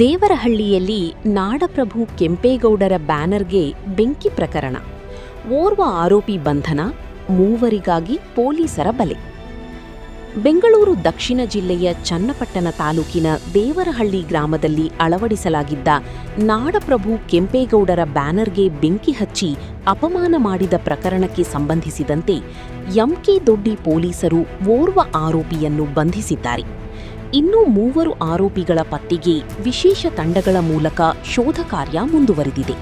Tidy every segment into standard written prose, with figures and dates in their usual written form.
ದೇವರಹಳ್ಳಿಯಲ್ಲಿ ನಾಡಪ್ರಭು ಕೆಂಪೇಗೌಡರ ಬ್ಯಾನರ್ಗೆ ಬೆಂಕಿ ಪ್ರಕರಣ. ಓರ್ವ ಆರೋಪಿ ಬಂಧನ, ಮೂವರಿಗಾಗಿ ಪೊಲೀಸರ ಬಲೆ. ಬೆಂಗಳೂರು ದಕ್ಷಿಣ ಜಿಲ್ಲೆಯ ಚನ್ನಪಟ್ಟಣ ತಾಲೂಕಿನ ದೇವರಹಳ್ಳಿ ಗ್ರಾಮದಲ್ಲಿ ಅಳವಡಿಸಲಾಗಿದ್ದ ನಾಡಪ್ರಭು ಕೆಂಪೇಗೌಡರ ಬ್ಯಾನರ್ಗೆ ಬೆಂಕಿ ಹಚ್ಚಿ ಅಪಮಾನ ಮಾಡಿದ ಪ್ರಕರಣಕ್ಕೆ ಸಂಬಂಧಿಸಿದಂತೆ ಎಂಕೆ ದೊಡ್ಡಿ ಪೊಲೀಸರು ಓರ್ವ ಆರೋಪಿಯನ್ನು ಬಂಧಿಸಿದ್ದಾರೆ. ಇನ್ನೂ 3 ಆರೋಪಿಗಳ ಪತ್ತೆಗೆ ವಿಶೇಷ ತಂಡಗಳ ಮೂಲಕ ಶೋಧ ಕಾರ್ಯ ಮುಂದುವರೆದಿದೆ.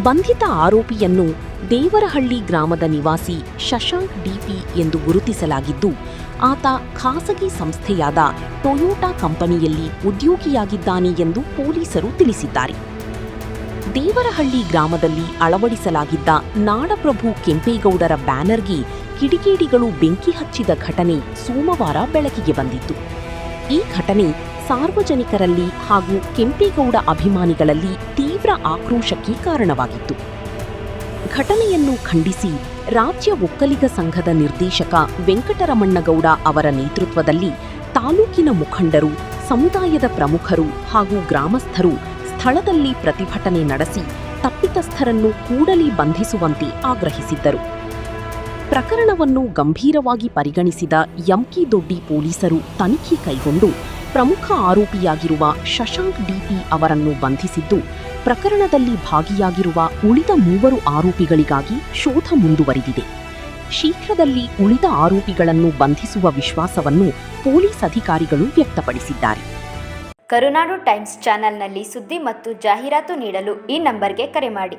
ಬಂಧಿತ ಆರೋಪಿಯನ್ನು ದೇವರಹಳ್ಳಿ ಗ್ರಾಮದ ನಿವಾಸಿ ಶಶಾಂಕ್ ಡಿಪಿ ಎಂದು ಗುರುತಿಸಲಾಗಿದ್ದು, ಆತ ಖಾಸಗಿ ಸಂಸ್ಥೆಯಾದ ಟೊಯೋಟಾ ಕಂಪನಿಯಲ್ಲಿ ಉದ್ಯೋಗಿಯಾಗಿದ್ದಾನೆ ಎಂದು ಪೊಲೀಸರು ತಿಳಿಸಿದ್ದಾರೆ. ದೇವರಹಳ್ಳಿ ಗ್ರಾಮದಲ್ಲಿ ಅಳವಡಿಸಲಾಗಿದ್ದ ನಾಡಪ್ರಭು ಕೆಂಪೇಗೌಡರ ಬ್ಯಾನರ್ಗೆ ಕಿಡಿಗೇಡಿಗಳು ಬೆಂಕಿ ಹಚ್ಚಿದ ಘಟನೆ ಸೋಮವಾರ ಬೆಳಕಿಗೆ ಬಂದಿತ್ತು. ಈ ಘಟನೆ ಸಾರ್ವಜನಿಕರಲ್ಲಿ ಹಾಗೂ ಕೆಂಪೇಗೌಡ ಅಭಿಮಾನಿಗಳಲ್ಲಿ ತೀವ್ರ ಆಕ್ರೋಶಕ್ಕೆ ಕಾರಣವಾಗಿತ್ತು. ಘಟನೆಯನ್ನು ಖಂಡಿಸಿ ರಾಜ್ಯ ಒಕ್ಕಲಿಗ ಸಂಘದ ನಿರ್ದೇಶಕ ವೆಂಕಟರಮಣ್ಣಗೌಡ ಅವರ ನೇತೃತ್ವದಲ್ಲಿ ತಾಲೂಕಿನ ಮುಖಂಡರು, ಸಮುದಾಯದ ಪ್ರಮುಖರು ಹಾಗೂ ಗ್ರಾಮಸ್ಥರು ಸ್ಥಳದಲ್ಲಿ ಪ್ರತಿಭಟನೆ ನಡೆಸಿ ತಪ್ಪಿತಸ್ಥರನ್ನು ಕೂಡಲೇ ಬಂಧಿಸುವಂತೆ ಆಗ್ರಹಿಸಿದ್ದರು. ಪ್ರಕರಣವನ್ನು ಗಂಭೀರವಾಗಿ ಪರಿಗಣಿಸಿದ ಎಂಕೆ ದೊಡ್ಡಿ ಪೊಲೀಸರು ತನಿಖೆ ಕೈಗೊಂಡು ಪ್ರಮುಖ ಆರೋಪಿಯಾಗಿರುವ ಶಶಾಂಕ್ ಡಿಪಿ ಅವರನ್ನು ಬಂಧಿಸಿದ್ದು, ಪ್ರಕರಣದಲ್ಲಿ ಭಾಗಿಯಾಗಿರುವ ಉಳಿದ 3 ಆರೋಪಿಗಳಿಗಾಗಿ ಶೋಧ ಮುಂದುವರಿದಿದೆ. ಶೀಘ್ರದಲ್ಲಿ ಉಳಿದ ಆರೋಪಿಗಳನ್ನು ಬಂಧಿಸುವ ವಿಶ್ವಾಸವನ್ನು ಪೊಲೀಸ್ ಅಧಿಕಾರಿಗಳು ವ್ಯಕ್ತಪಡಿಸಿದ್ದಾರೆ. ಕರುನಾಡು ಟೈಮ್ಸ್ ಚಾನೆಲ್ನಲ್ಲಿ ಸುದ್ದಿ ಮತ್ತು ಜಾಹೀರಾತು ನೀಡಲು ಈ ನಂಬರ್ಗೆ ಕರೆ ಮಾಡಿ.